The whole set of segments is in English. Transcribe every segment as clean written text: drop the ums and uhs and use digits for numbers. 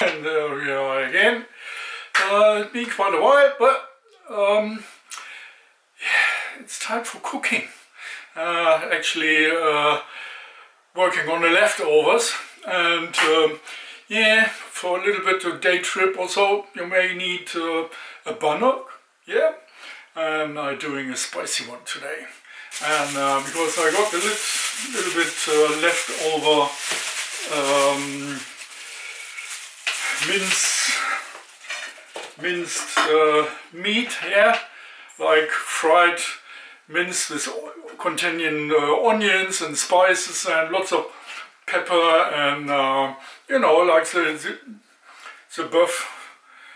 And we are again. It's been quite a while, but yeah, it's time for cooking. Actually working on the leftovers, and yeah, for a little bit of day trip also you may need a bannock, yeah, and I'm doing a spicy one today. And because I got a little bit leftover minced meat, yeah, like fried minced with containing onions and spices and lots of pepper and you know, like the buff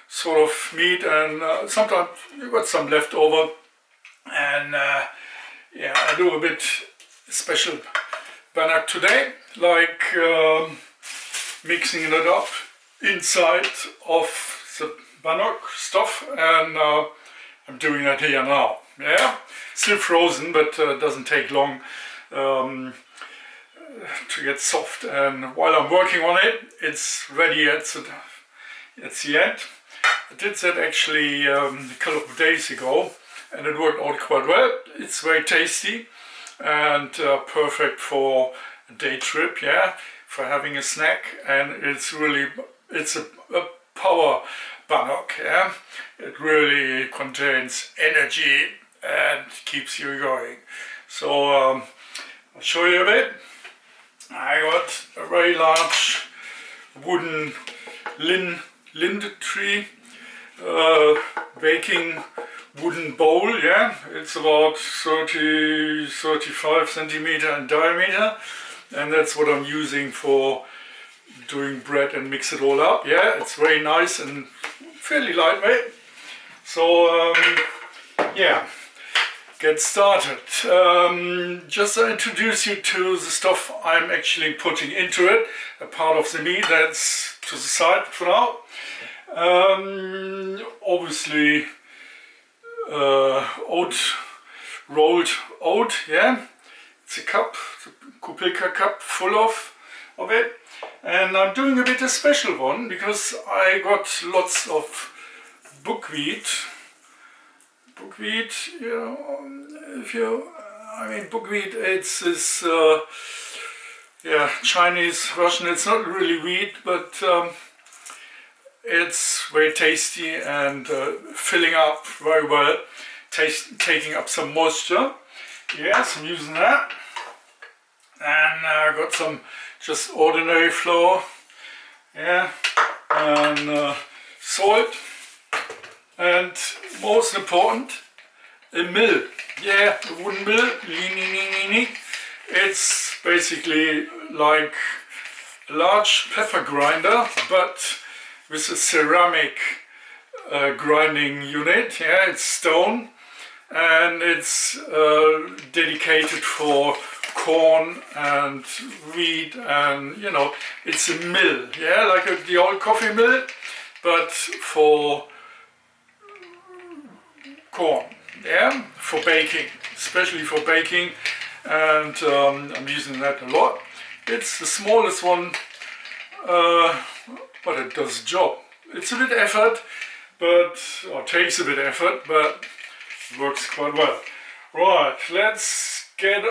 sort of meat, and sometimes you got some leftover, and yeah, I do a bit special bannock today, like mixing it up inside of the bannock stuff, and I'm doing that here now. Yeah, still frozen, but doesn't take long to get soft. And while I'm working on it, it's ready at the end. I did that actually a couple of days ago, and it worked out quite well. It's very tasty and perfect for a day trip, yeah, for having a snack. And it's a power bannock, yeah. It really contains energy and keeps you going. So I'll show you a bit. I got a very large wooden lind tree baking wooden bowl, yeah. It's about 30-35 centimeter in diameter, and that's what I'm using for doing bread and mix it all up. Yeah, it's very nice and fairly lightweight. So yeah, get started. Just to introduce you to the stuff I'm actually putting into it. A part of the meat that's to the side for now. Obviously rolled oat, yeah. It's a cup, the Kupilka cup full of it. And I'm doing a bit of special one because I got lots of buckwheat. Buckwheat, you know, buckwheat, it's this, yeah, Chinese, Russian, it's not really wheat, but it's very tasty and filling up very well, taking up some moisture. Yes, I'm using that. And I got some just ordinary flour, yeah, and salt, and most important, a mill, yeah, a wooden mill. It's basically like a large pepper grinder, but with a ceramic grinding unit, yeah, it's stone, and it's dedicated for corn and wheat, and you know, it's a mill, yeah, like the old coffee mill, but for corn, yeah, for baking, especially for baking, and I'm using that a lot. It's the smallest one, but it does the job. It's a bit effort, or takes a bit effort, but it works quite well. Right, let's get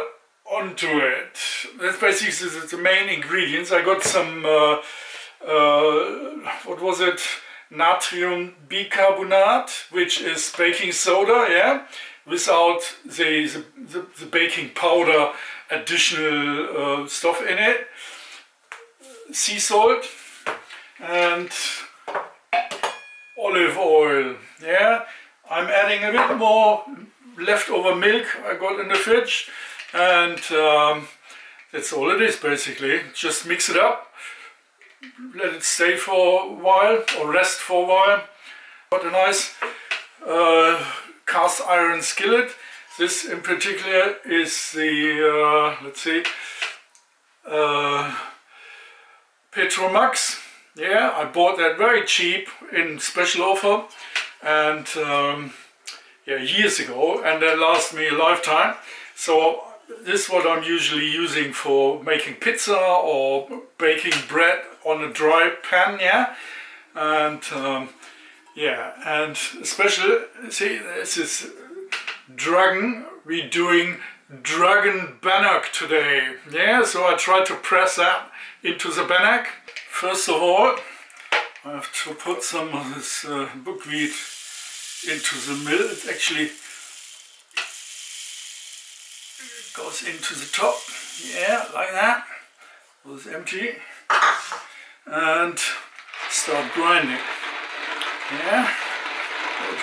onto it. That's basically the main ingredients. I got some, what was it? Natrium bicarbonate, which is baking soda, yeah, without the baking powder additional stuff in it. Sea salt and olive oil, yeah. I'm adding a bit more leftover milk I got in the fridge, and that's all it is basically. Just mix it up, let it stay for a while or rest for a while. Got a nice cast iron skillet. This in particular is the let's see, Pretomax. Yeah, I bought that very cheap in special offer, and yeah, years ago, and that lasts me a lifetime. So this is what I'm usually using for making pizza or baking bread on a dry pan, yeah. and yeah, and especially, see, this is Dragon. We're doing Dragon Bannock today. Yeah, so I tried to press that into the Bannock. First of all, I have to put some of this buckwheat into the mill. It actually goes into the top. Yeah, like that. It was empty. And start grinding. Yeah,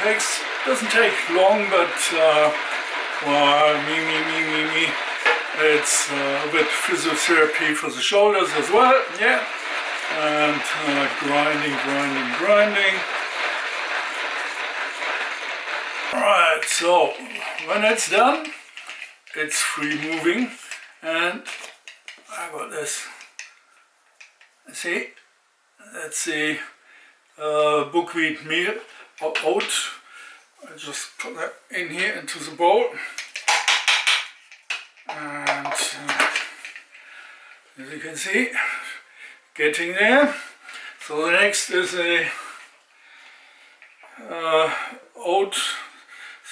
it doesn't take long, but well, me. It's a bit physiotherapy for the shoulders as well. Yeah, and grinding. Right, so when it's done, it's free moving, and I got this. See, that's the buckwheat meal or oat. I just put that in here into the bowl, and as you can see, getting there. So the next is a oat,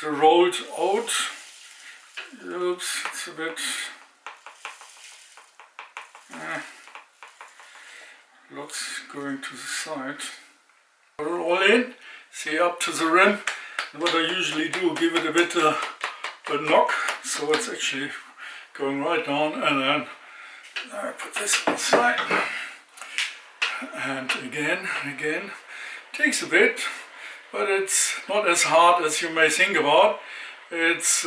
the rolled oat. Oops, it's a bit lots going to the side. Put it all in, see, up to the rim. And what I usually do, give it a bit a knock, so it's actually going right down, and then I put this inside. And again, takes a bit, but it's not as hard as you may think about. It's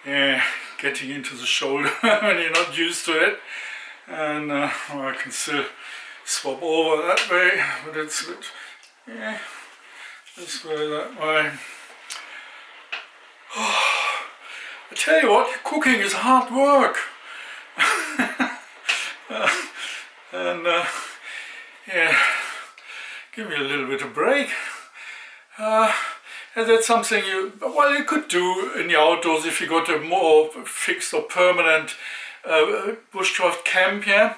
yeah, getting into the shoulder when you're not used to it. And well, I can still swap over that way, but it's a bit, yeah, this way, that way. Oh, I tell you what, cooking is hard work. And yeah, give me a little bit of break. And that's something you could do in the outdoors if you got a more fixed or permanent bushcraft camp, yeah.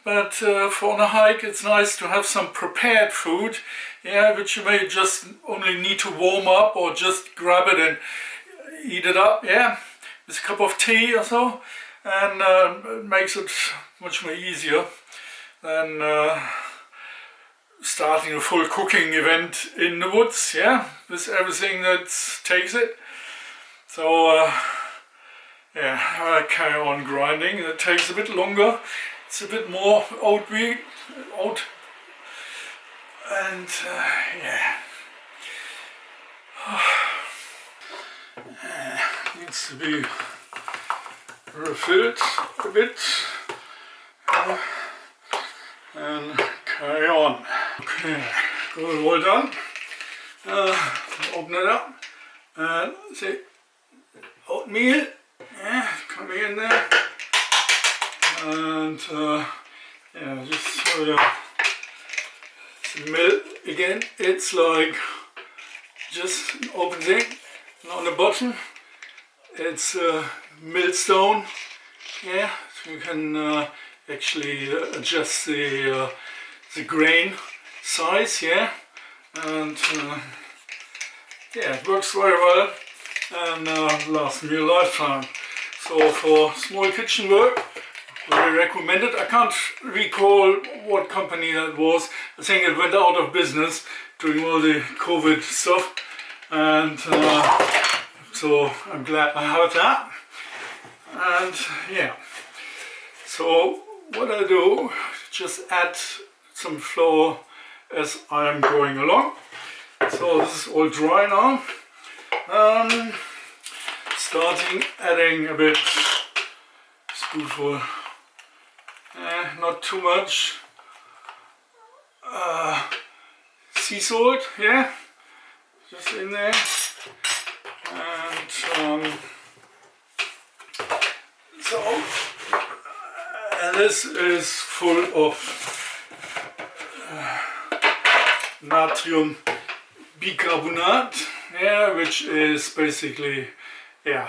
But for on a hike, it's nice to have some prepared food, yeah, which you may just only need to warm up or just grab it and eat it up, yeah, with a cup of tea or so, and it makes it much more easier than starting a full cooking event in the woods, yeah, with everything that takes it. So yeah, I carry on grinding. It takes a bit longer. It's a bit more oat, and yeah, needs to be refilled a bit, and carry on. Okay, got it all done. Open it up and see oatmeal. Yeah, coming in there, and yeah, just show you the milk again. It's like just an open thing, and on the bottom it's a millstone. Yeah, so you can actually adjust the grain size. Yeah, and yeah, it works very well and lasts me a lifetime. So for small kitchen work, very recommended. I can't recall what company that was. I think it went out of business during all the COVID stuff, and so I'm glad I have that. And yeah, so what I do, just add some flour as I'm going along. So this is all dry now. Starting adding a bit, spoonful, not too much, sea salt, yeah, just in there, and so, and this is full of natrium bicarbonate, yeah, which is basically, yeah,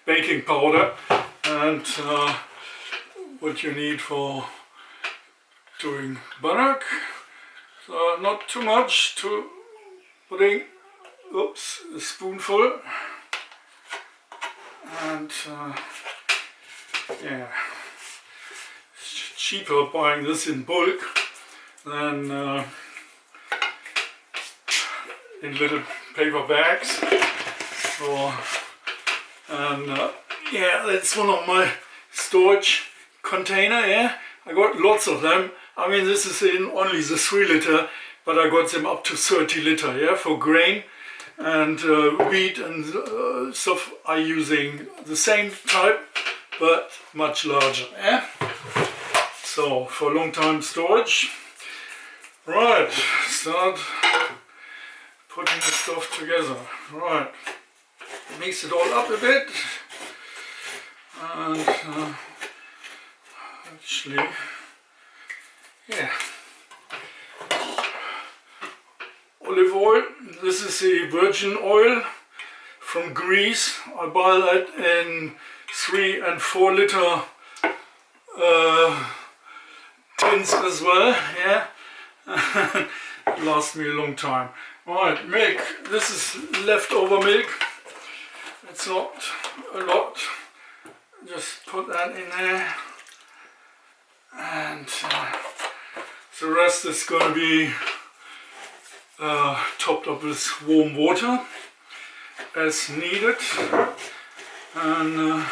baking powder, and what you need for doing bannock. So not too much, putting, oops, a spoonful, and yeah, it's cheaper buying this in bulk than in little paper bags. So, and yeah, that's one of my storage container. Yeah, I got lots of them. I mean, this is in only the 3 liter, but I got them up to 30 liter. Yeah, for grain and wheat and stuff. I'm using the same type, but much larger. Yeah. So for long time storage. Right, start putting the stuff together. Right, mix it all up a bit, and actually, yeah, olive oil. This is the virgin oil from Greece. I buy that in 3 and 4 liter tins as well. Yeah. Lasts me a long time. Right, milk. This is leftover milk. It's not a lot. Just put that in there, and the rest is going to be topped up with warm water as needed, and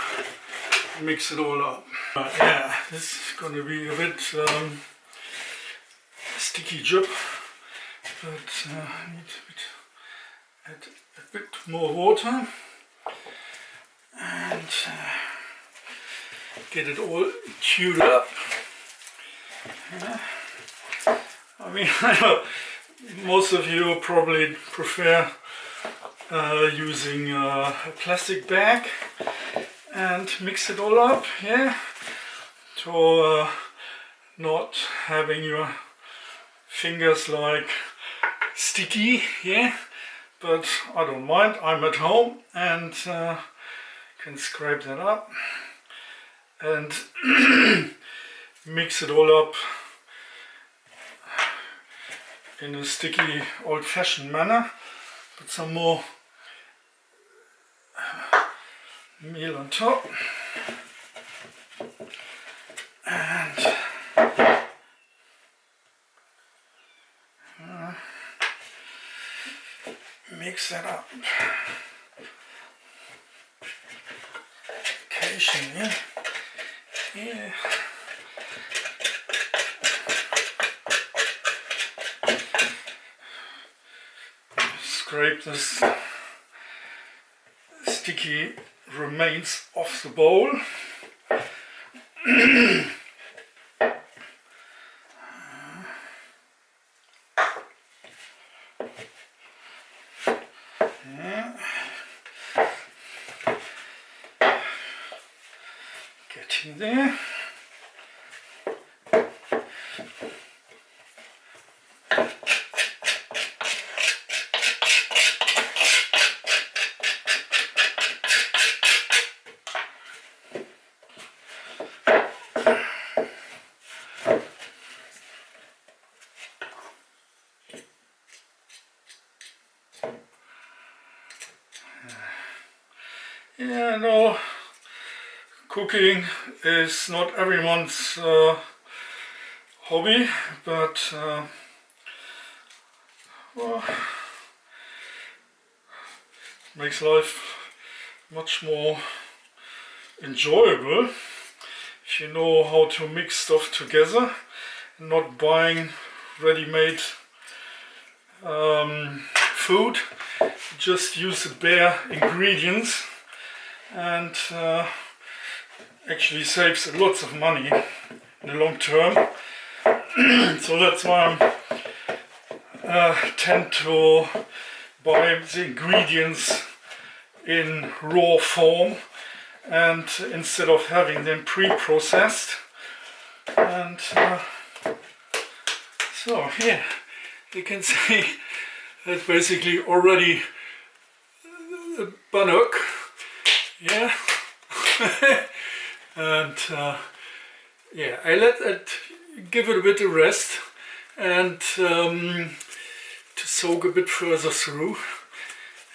mix it all up. Yeah, this is going to be a bit sticky drip, but I need to add a bit more water and get it all queued up. I mean, I know most of you probably prefer using a plastic bag and mix it all up, yeah, to not having your fingers like sticky, yeah, but I don't mind. I'm at home and can scrape that up and mix it all up in a sticky old-fashioned manner. Put some more meal on top and mix that up occasionally. Yeah. Scrape this sticky remains off the bowl. Get in there. Yeah, no, cooking is not everyone's hobby, but well, makes life much more enjoyable if you know how to mix stuff together and not buying ready-made food. Just use the bare ingredients, and actually saves lots of money in the long term. So that's why I tend to buy the ingredients in raw form, and instead of having them pre-processed. And so here you can see that's basically already the Bannock. Yeah. And yeah, I let it give it a bit of rest, and to soak a bit further through.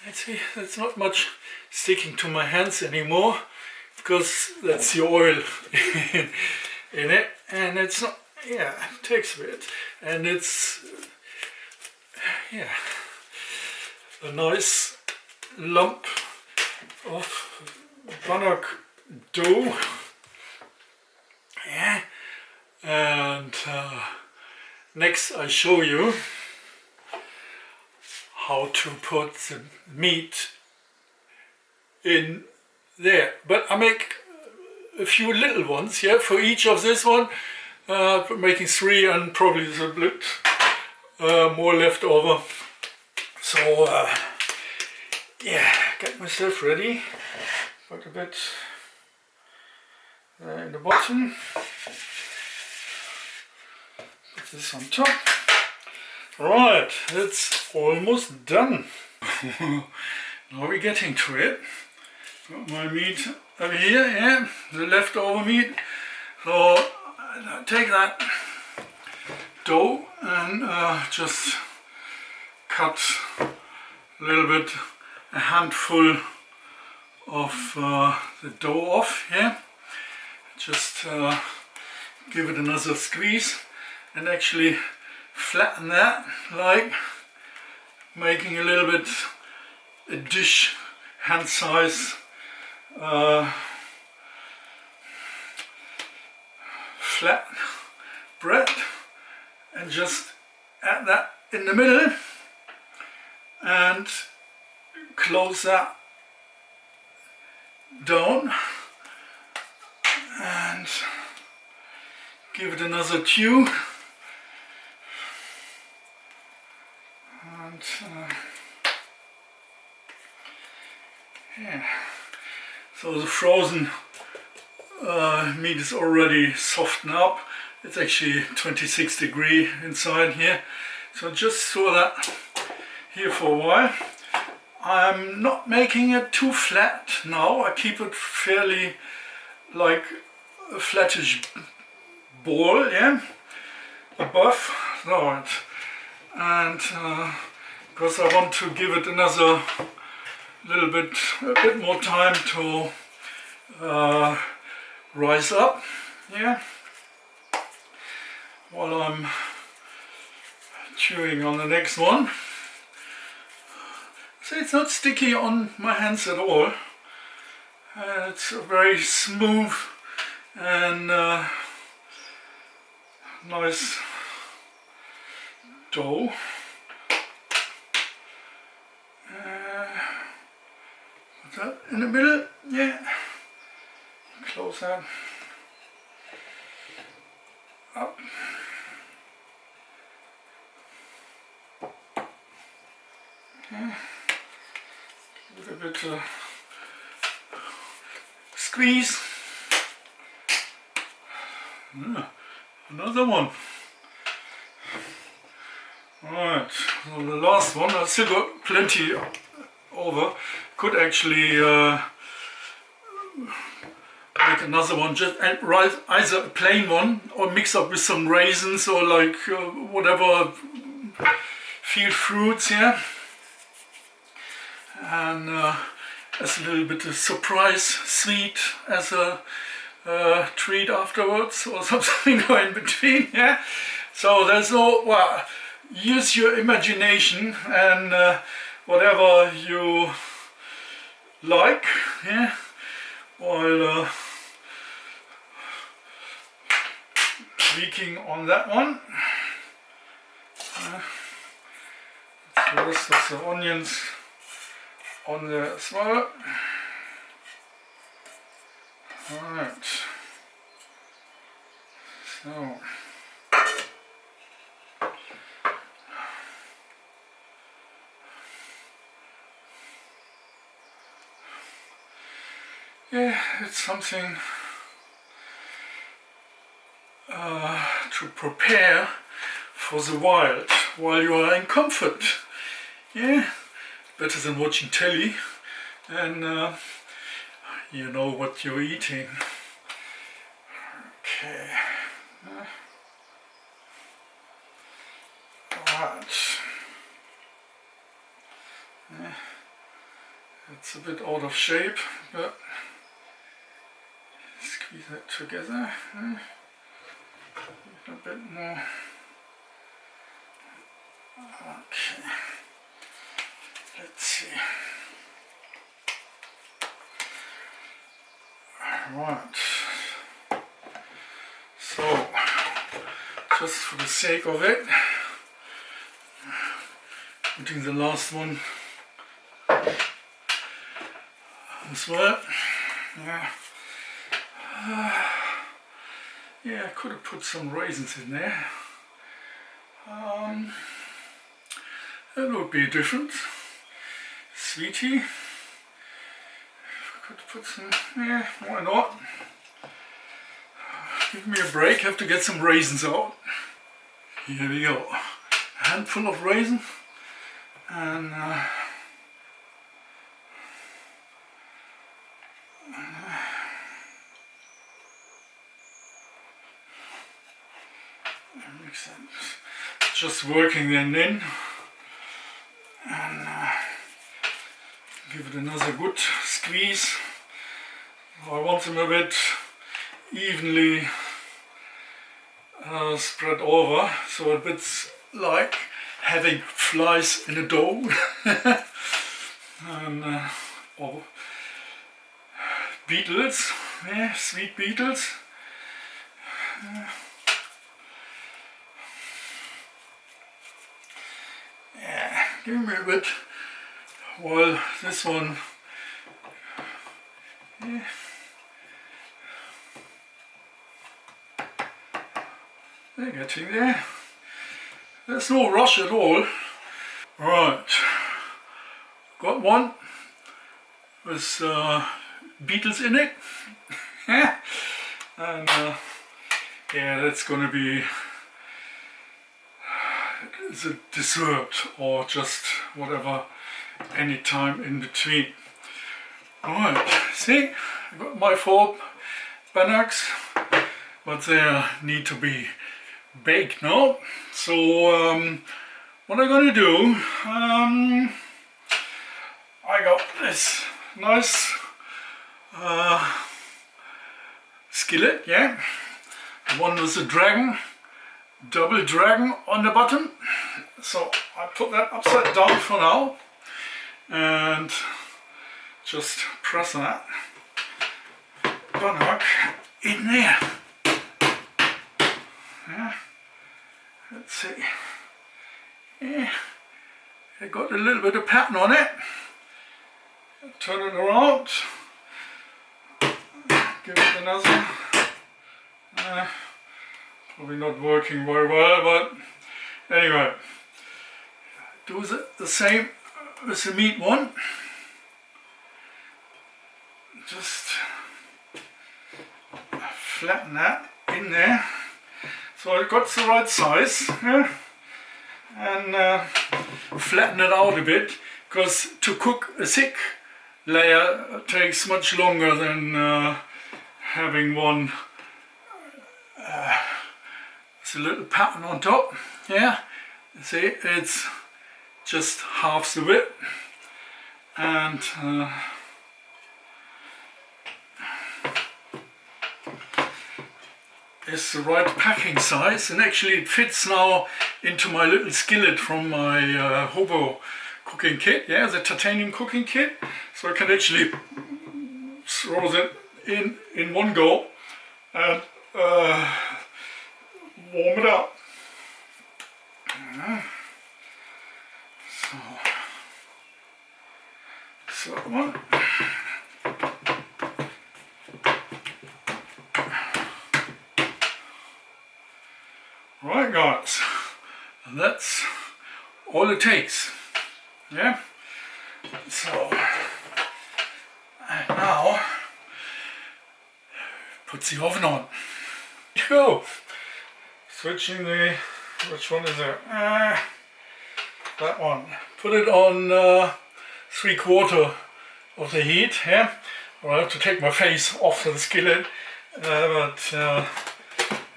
And see, there's not much sticking to my hands anymore, because that's the oil in it, and it's not, yeah, it takes a bit, and it's, yeah, a nice lump of Bannock dough. Yeah, and next I show you how to put the meat in there. But I make a few little ones, yeah, for each of this one. Making 3 and probably there's a bit more left over. So yeah, get myself ready. Put a bit there in the bottom. Put this on top. Right, it's almost done. Now we're getting to it. Got my meat over here, yeah, the leftover meat. So I take that dough and just cut a little bit, a handful of the dough off here. Just give it another squeeze and actually flatten that, like making a little bit a dish hand size flat bread, and just add that in the middle and close that down and give it another chew. And yeah, so the frozen meat is already softened up. It's actually 26 degrees inside here, so just throw that here for a while. I'm not making it too flat now. I keep it fairly like a flattish ball, yeah, above. No, and because I want to give it another a bit more time to rise up, yeah, while I'm chewing on the next one. So it's not sticky on my hands at all. It's a very smooth and nice dough. Put that in the middle, yeah. Close that up. Okay. Give it a bit squeeze. Another one. Alright, so the last one, I still got plenty over. Could actually make another one, just either a plain one or mix up with some raisins or like whatever field fruits here, and as a little bit of surprise sweet as a treat afterwards, or something in between, yeah. So there's no, well, use your imagination and whatever you like, yeah, while tweaking on that one. The rest of the onions on there as well. Alright, so yeah, it's something to prepare for the wild while you are in comfort. Yeah, better than watching telly, and you know what you're eating. Okay. It's a bit out of shape, but squeeze it together. A bit more. Okay. Let's see. Right. So, just for the sake of it, putting the last one as well. Yeah. Yeah, I could have put some raisins in there. That would be different. Sweetie. Could put some, yeah, why not? Give me a break, have to get some raisins out. Here we go. A handful of raisins. And mix that. Just working them in. And give it another good squeeze. I want them a bit evenly spread over, so it's like having flies in a dough. And or beetles, yeah, sweet beetles. Yeah, give me a bit while this one, yeah. They're getting there. There's no rush at all. Right, got one with beetles in it. Yeah. And yeah, that's gonna be the dessert or just whatever, any time in between. Alright, see, I got my 4 Bannocks, but they need to be baked now. So what I'm gonna do, I got this nice skillet, yeah. The one with the dragon, double dragon on the bottom. So I put that upside down for now and just press that Bannock in there. Yeah. Let's see. Yeah. It got a little bit of pattern on it. Turn it around. Give it another. Probably not working very well, but anyway. Do the same with the meat one. Just flatten that in there. So it got the right size, yeah? And flatten it out a bit, because to cook a thick layer takes much longer than having one with a little pattern on top. Yeah, see, it's just half the width, and it's the right packing size, and actually it fits now into my little skillet from my hobo cooking kit, yeah, the titanium cooking kit. So I can actually throw that in one go and warm it up. So one. Right guys, and that's all it takes, yeah? So, and now, put the oven on. Go! Switching the, which one is it? That one. Put it on 3/4 of the heat, yeah? Well, I have to take my face off the skillet, but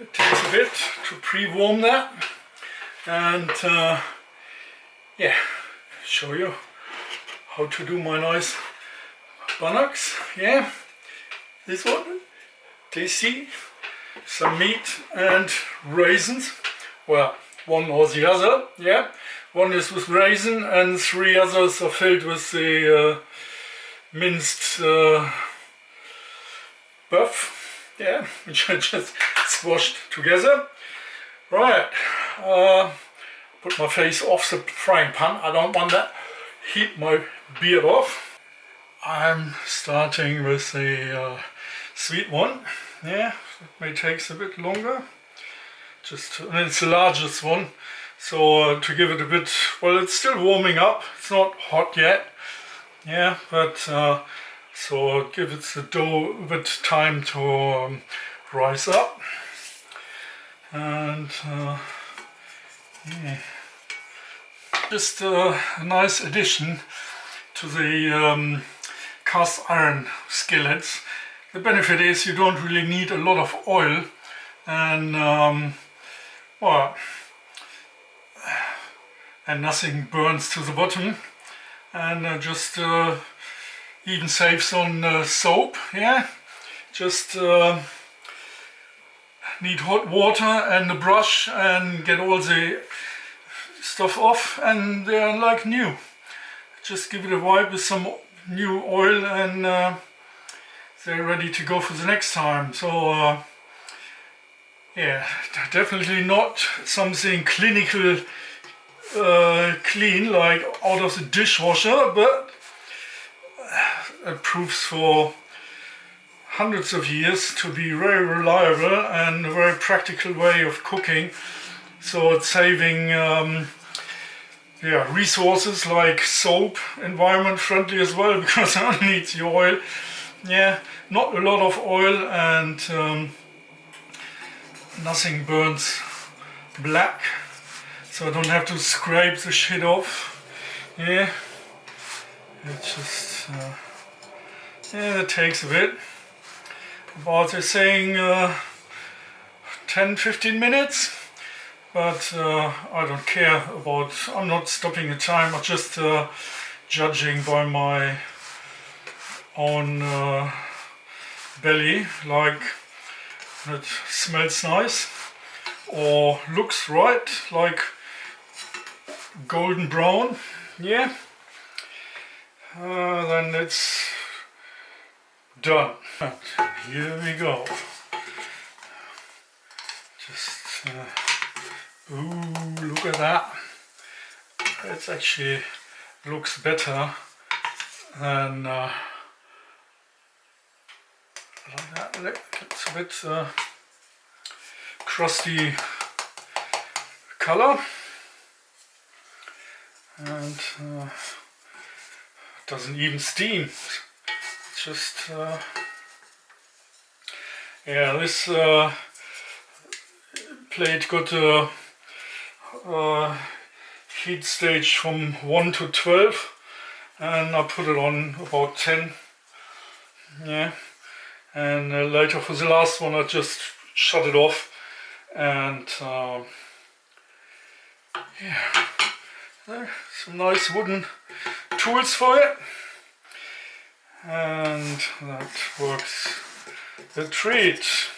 it takes a bit to pre-warm that, and yeah, show you how to do my nice Bannocks, yeah, this one, tasty, some meat and raisins, well, one or the other, yeah, one is with raisin and 3 others are filled with the minced buff, yeah, which I just squashed together. Right, put my face off the frying pan, I don't want that, heat my beard off. I'm starting with the sweet one, yeah, it may take a bit longer, and it's the largest one, so to give it a bit, well, it's still warming up, it's not hot yet, yeah, but so give it the dough a bit time to rise up, and yeah. Just a nice addition to the cast iron skillets. The benefit is you don't really need a lot of oil, and well, and nothing burns to the bottom, and just even saves on soap. Yeah, just need hot water and a brush and get all the stuff off, and they're like new. Just give it a wipe with some new oil, and they're ready to go for the next time. So yeah, definitely not something clinical clean like out of the dishwasher, but it proves for hundreds of years to be very reliable and a very practical way of cooking. So it's saving yeah, resources like soap, environment friendly as well, because it only needs the oil. Yeah, not a lot of oil, and nothing burns black, so I don't have to scrape the shit off. Yeah, it just yeah, it takes a bit. About, they're saying 10-15 minutes. But I don't care about, I'm not stopping the time, I'm just judging by my own belly, like it smells nice or looks right, like golden brown, yeah, then it's done. And here we go. Just ooh, look at that. It actually looks better than like that. Look, it's a bit crusty color, and doesn't even steam. It's just yeah, this plate got a heat stage from 1 to 12, and I put it on about 10, yeah, and later for the last one I just shut it off, and yeah, there, some nice wooden tools for it, and that works a treat.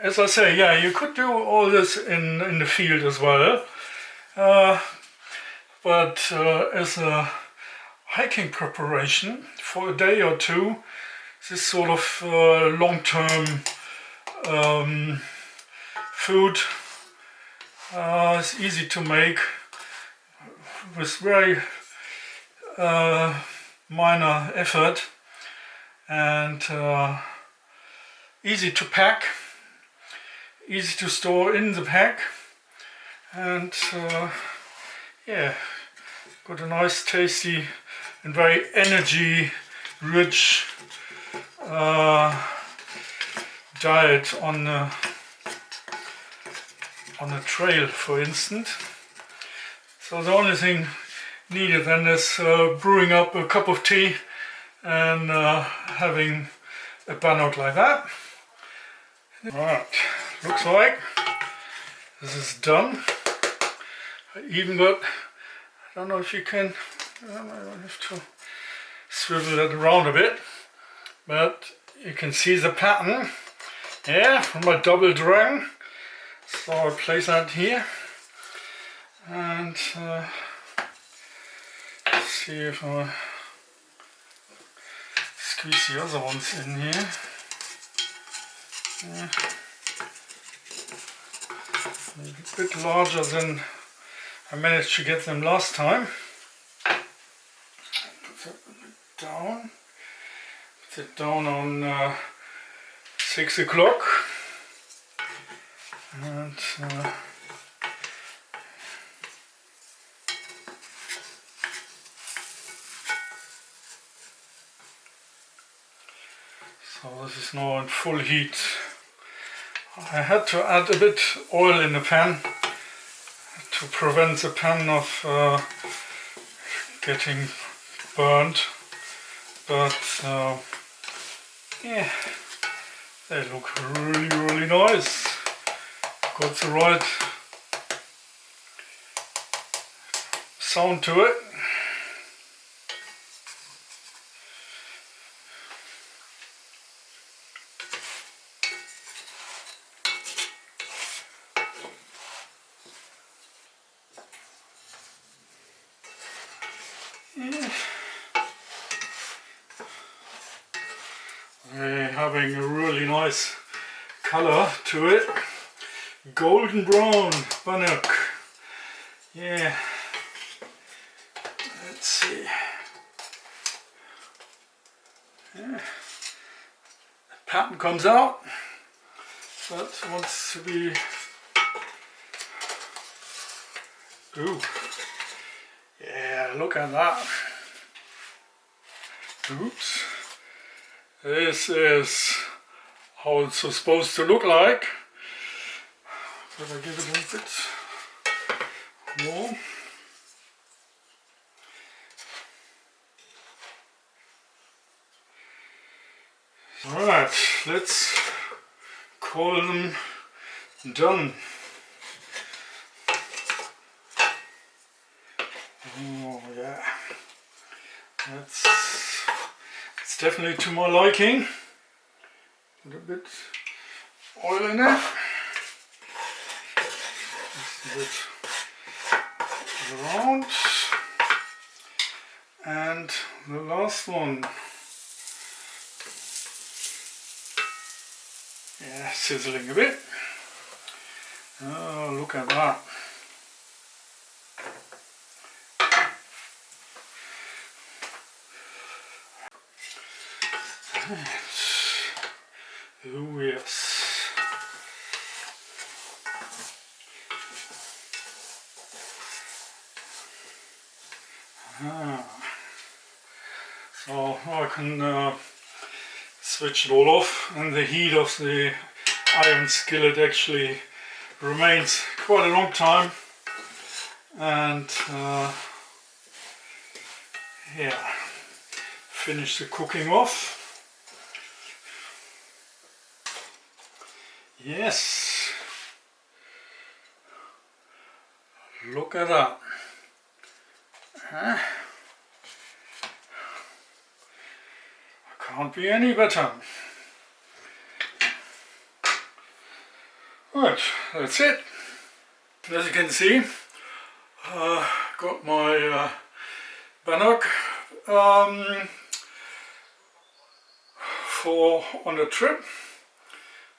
As I say, yeah, you could do all this in the field as well, but as a hiking preparation for a day or two, this sort of long-term food is easy to make with very minor effort, and easy to pack. Easy to store in the pack, and yeah, got a nice, tasty and very energy rich diet on the trail, for instance. So the only thing needed then is brewing up a cup of tea and having a bannock like that. Right. Looks like this is done. I even got, I don't know if you can, I have to swivel it around a bit, but you can see the pattern, yeah, from my double dragon. So I place that here and see if I squeeze the other ones in here. Yeah. A bit larger than I managed to get them last time. Put that a bit down. Put it down on 6 o'clock. And so this is now in full heat. I had to add a bit oil in the pan to prevent the pan of getting burnt, but yeah, they look really nice. Got the right sound to it. They're having a really nice color to it. Golden brown Bannock. Yeah. Let's see. Yeah. The pattern comes out. That wants to be. Ooh. Yeah, look at that. Oops. This is how it's supposed to look like. But I give it a little bit more. Alright, let's call them done. Oh yeah, it's definitely to my liking. A little bit oil in it. Just a bit around. And the last one. Yeah, sizzling a bit. Oh, look at that. Oh yes. So I can switch it all off, and the heat of the iron skillet actually remains quite a long time, and yeah, finish the cooking off. Yes, look at that. Can't be any better. Right, that's it. As you can see, got my Bannock for on a trip,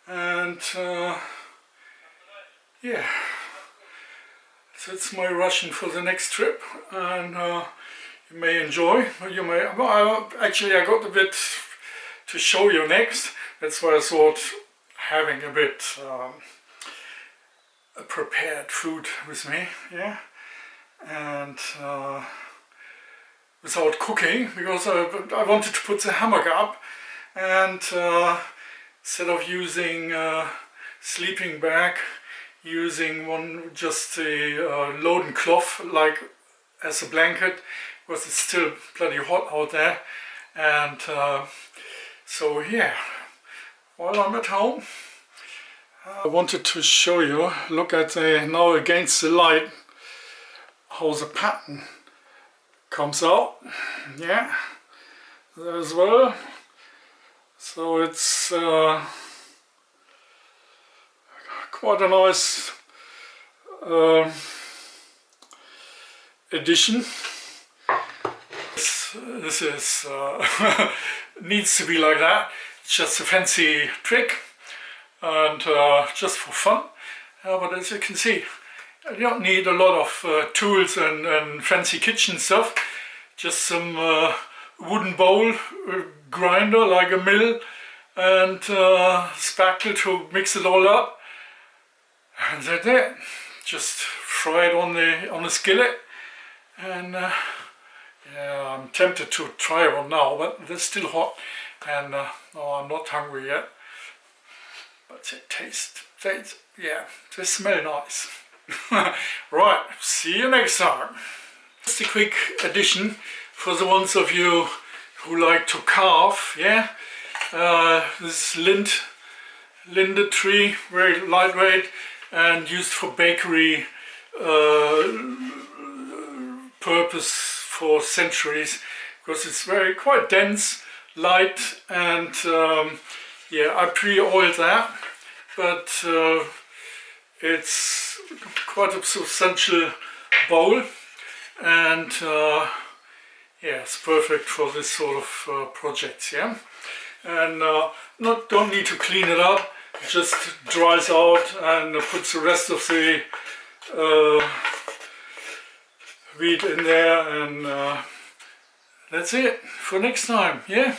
and yeah, that's my ration for the next trip, and you may enjoy. You may. Actually, I got a bit to show you next. That's why I thought having a bit prepared food with me, yeah, and without cooking, because I wanted to put the hammock up, and instead of using sleeping bag, using just a loading cloth like as a blanket, because it's still bloody hot out there, and so yeah, while I'm at home, I wanted to show you, look at the, now against the light, how the pattern comes out, yeah, as well. So it's quite a nice addition. This is needs to be like that. It's just a fancy trick and just for fun. But as you can see, you don't need a lot of tools and fancy kitchen stuff. Just some wooden bowl, grinder like a mill, and spackle to mix it all up. And that's it. Just fry it on the skillet, and yeah, I'm tempted to try one now, but they're still hot, and no, I'm not hungry yet. But it tastes, yeah, they smell nice. Right, see you next time. Just a quick addition for the ones of you who like to carve. Yeah, this is linde tree, very lightweight and used for bakery purpose for centuries, because it's quite dense, light, and yeah, I pre-oiled that, but it's quite a substantial bowl, and yeah, it's perfect for this sort of projects. Yeah, and don't need to clean it up. It just dries out and puts the rest of the wheat in there, and that's it for next time. Yeah.